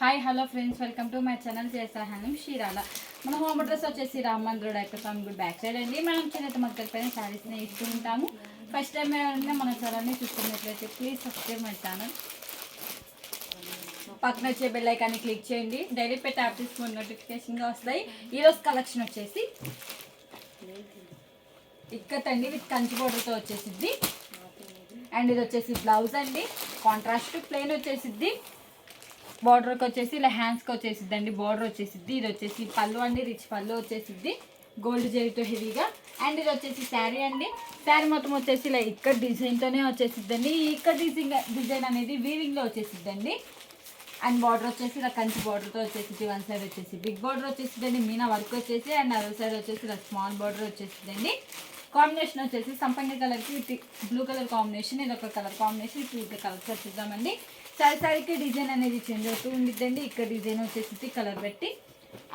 Hi hello friends, welcome to my channel చేసాహానం శ్రీరాల. మన హోమ్ అడ్రస్ వచ్చేసి రామంద్రుడు స్వామి గుడి బ్యాక్ సైడ్ అండి. మనం చిన్న మక్కల పైన శారీస్ని ఇస్తూ ఉంటాము. ఫస్ట్ టైం ఏమైనా మన ఛానల్ని చూస్తున్నట్లయితే ప్లీజ్ సబ్స్క్రైబ్ మై ఛానల్. పక్కన వచ్చే బెల్ ఐకాన్ని క్లిక్ చేయండి. డైలీ పెట్టే ఆర్టిస్ట్ నోటిఫికేషన్గా వస్తాయి. ఈరోజు కలెక్షన్ వచ్చేసి ఇక్కతండి విత్ కంచి బోర్డర్తో వచ్చేసిద్ది. అండ్ ఇది వచ్చేసి బ్లౌజ్ అండి, కాంట్రాస్ట్ ప్లెయిన్ వచ్చేసిద్ది. బార్డర్కి వచ్చేసి ఇలా హ్యాండ్స్కి వచ్చేసిద్ది అండి, బార్డర్ వచ్చేసిద్ది. ఇది వచ్చేసి పళ్ళు అండి, రిచ్ పళ్ళు వచ్చేసిద్ది గోల్డ్ జరీతో హెవీగా. అండ్ ఇది వచ్చేసి శారీ అండి. శారీ మొత్తం వచ్చేసి ఇలా ఇక్కడ డిజైన్తోనే వచ్చేసిద్దండి. ఈ ఇక్కడ డిజైన్ అనేది వీవింగ్లో వచ్చేసిద్దండి. అండ్ బార్డర్ వచ్చేసి ఇలా కంచి బార్డర్తో వచ్చేసిద్ది. వన్ సైడ్ వచ్చేసి బిగ్ బార్డర్ వచ్చేసిద్దండి, మీనా వర్క్ వచ్చేసి. అండ్ అదర్ సైడ్ వచ్చేసి ఇలా స్మాల్ బార్డర్ వచ్చేసిద్దండి. కాంబినేషన్ వచ్చేసి సంపంగి కలర్కి బ్లూ కలర్ కాంబినేషన్, ఇది ఒక కలర్ కాంబినేషన్. ఇప్పుడు కలర్స్ వచ్చేద్దామండి. సారీకి డిజైన్ అనేది చేంజ్ అవుతూ ఉండిద్దండి. ఇక్కడ డిజైన్ వచ్చేసి కలర్ పెట్టి.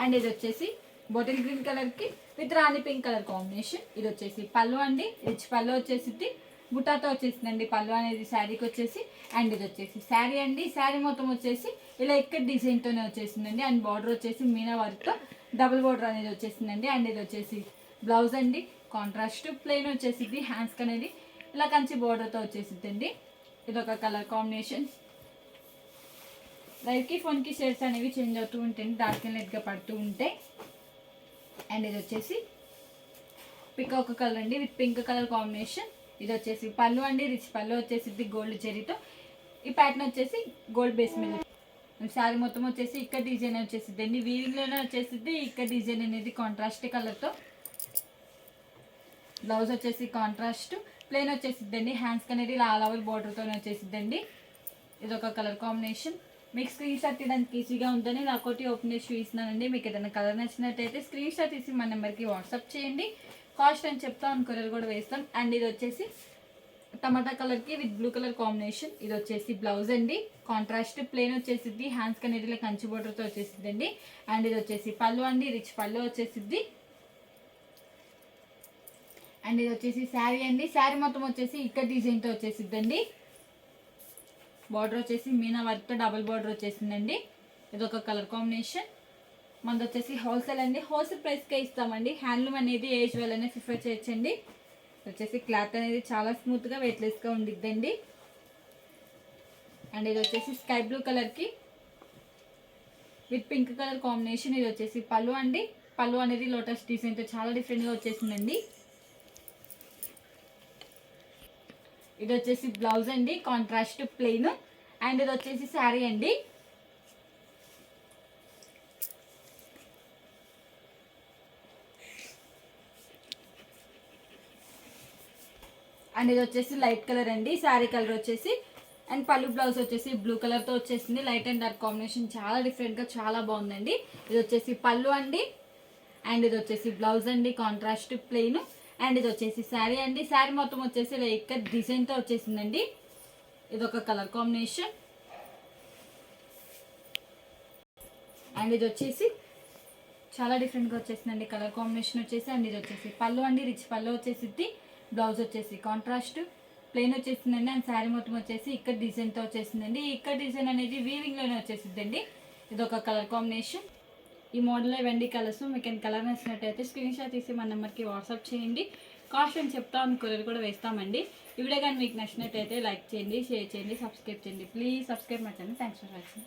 అండ్ ఇది వచ్చేసి బాటిల్ గ్రీన్ కలర్కి with Rani pink colour combination. ఇది వచ్చేసి పళ్ళు అండి, రిచ్ పళ్ళు వచ్చేసి బుట్టాతో వచ్చేసిందండి పళ్ళు అనేది శారీకి వచ్చేసి. అండ్ ఇది వచ్చేసి శారీ అండి. శారీ మొత్తం వచ్చేసి ఇలా ఇక్కడ డిజైన్తోనే వచ్చేసిందండి. అండ్ బార్డర్ వచ్చేసి మీనా వర్క్తో డబుల్ బార్డర్ అనేది వచ్చేసిందండి. అండ్ ఇది వచ్చేసి బ్లౌజ్ అండి, కాంట్రాస్ట్ ప్లెయిన్ వచ్చేసిద్ది. హ్యాండ్స్కి అనేది ఇలా కంచి బార్డర్తో వచ్చేసిద్దండి. ఇది ఒక కలర్ కాంబినేషన్. లైట్కి ఫోన్కి షేడ్స్ అనేవి చేంజ్ అవుతూ ఉంటాయి, డార్క్ అండ్ లైట్గా పడుతూ ఉంటాయి. అండ్ ఇది వచ్చేసి పికాక్ కలర్ అండి విత్ పింక్ కలర్ కాంబినేషన్. ఇది వచ్చేసి పళ్ళు అండి, రిచ్ పళ్ళు వచ్చేసిద్ది గోల్డ్ జరీతో. ఈ ప్యాటర్న్ వచ్చేసి గోల్డ్ బేస్ మీద. శారీ మొత్తం వచ్చేసి ఇక్కడ డిజైన్ వచ్చేసిద్ది అండి, వీవింగ్లోనే వచ్చేసిద్ది. ఇక్కడ డిజైన్ అనేది కాంట్రాస్ట్ కలర్తో. బ్లౌజ్ వచ్చేసి కాంట్రాస్ట్ ప్లెయిన్ వచ్చేసిద్దండి. హ్యాండ్స్కి అనేది ఇలా ఆల్ ఓవర్ బార్డర్తోనే వచ్చేసిద్దండి. ఇది ఒక కలర్ కాంబినేషన్. మీకు స్క్రీన్ షాట్ తీయడానికి ఈజీగా ఉందని నాకు ఒకటి ఓపెన్ చేసి చూపిస్తున్నానండి. మీకు ఏదైనా కలర్ నచ్చినట్టయితే స్క్రీన్ షాట్ తీసి మన నెంబర్కి వాట్సాప్ చేయండి. కాస్ట్ అని చెప్తాం, కొరియర్ కూడా వేస్తాం. అండ్ ఇది వచ్చేసి టమాటా కలర్కి విత్ బ్లూ కలర్ కాంబినేషన్. ఇది వచ్చేసి బ్లౌజ్ అండి, కాంట్రాస్ట్ ప్లెయిన్ వచ్చేసిద్ది. హ్యాండ్స్కి అనేది ఇలా కంచి బోర్డర్తో వచ్చేసిద్దండి. అండ్ ఇది వచ్చేసి పళ్ళు అండి, రిచ్ పళ్ళు వచ్చేసిద్ది. అండ్ ఇది వచ్చేసి శారీ అండి. శారీ మొత్తం వచ్చేసి ఇక్కడ డిజైన్తో వచ్చేసిద్దండి. బార్డర్ వచ్చేసి మీనా వర్క్తో డబుల్ బార్డర్ వచ్చేసిందండి. ఇది ఒక కలర్ కాంబినేషన్. మనది వచ్చేసి హోల్సేల్ అండి, హోల్సేల్ ప్రైస్కే ఇస్తామండి. హ్యాండ్లూమ్ అనేది ఏజ్ వాళ్ళనే ప్రిఫర్ చేయొచ్చండి. వచ్చేసి క్లాత్ అనేది చాలా స్మూత్గా వెయిట్లెస్గా ఉండిద్దండి. అండ్ ఇది వచ్చేసి స్కై బ్లూ కలర్కి విత్ పింక్ కలర్ కాంబినేషన్. ఇది వచ్చేసి పళ్ళు అండి. పళ్ళు అనేది లోటస్ డిజైన్తో చాలా డిఫరెంట్గా వచ్చేసిందండి. ఇది వచ్చేసి బ్లౌజ్ అండి, కాంట్రాస్ట్ ప్లెయిన్. అండ్ ఇది వచ్చేసి శారీ అండి. అండ్ ఇది వచ్చేసి లైట్ కలర్ అండి, శారీ కలర్ వచ్చేసి. అండ్ పళ్ళు బ్లౌజ్ వచ్చేసి బ్లూ కలర్తో వచ్చేసింది. లైట్ అండ్ డార్క్ కాంబినేషన్ చాలా డిఫరెంట్గా చాలా బాగుందండి. ఇది వచ్చేసి పళ్ళు అండి. అండ్ ఇది వచ్చేసి బ్లౌజ్ అండి, కాంట్రాస్ట్ ప్లెయిన్. అండ్ ఇది వచ్చేసి శారీ అండి. శారీ మొత్తం వచ్చేసి ఇలా ఇక్కడ డిజైన్తో వచ్చేసిందండి. ఇది ఒక కలర్ కాంబినేషన్. అండ్ ఇది వచ్చేసి చాలా డిఫరెంట్గా వచ్చేసిందండి కలర్ కాంబినేషన్ వచ్చేసి. అండ్ ఇది వచ్చేసి పళ్ళు అండి, రిచ్ పళ్ళు వచ్చేసిద్ది. బ్లౌజ్ వచ్చేసి కాంట్రాస్ట్ ప్లెయిన్ వచ్చేసిందండి. అండ్ శారీ మొత్తం వచ్చేసి ఇక్కడ డిజైన్తో వచ్చేసిందండి. ఇక్కడ డిజైన్ అనేది వీవింగ్లోనే వచ్చేసిద్దండి. ఇది ఒక కలర్ కాంబినేషన్. ఈ మోడల్లో ఇవన్నీ కలర్స్. మీకు ఏం కలర్ నచ్చినట్టయితే స్క్రీన్ షాట్ తీసి మన నెంబర్కి వాట్సాప్ చేయండి. కాస్ట్ అని చెప్తాం, కొరియర్ కూడా వేస్తామండి. ఈ వీడియో కానీ మీకు నచ్చినట్టయితే లైక్ చేయండి, షేర్ చేయండి, సబ్స్క్రైబ్ చేయండి. Please subscribe my channel. Thanks for watching.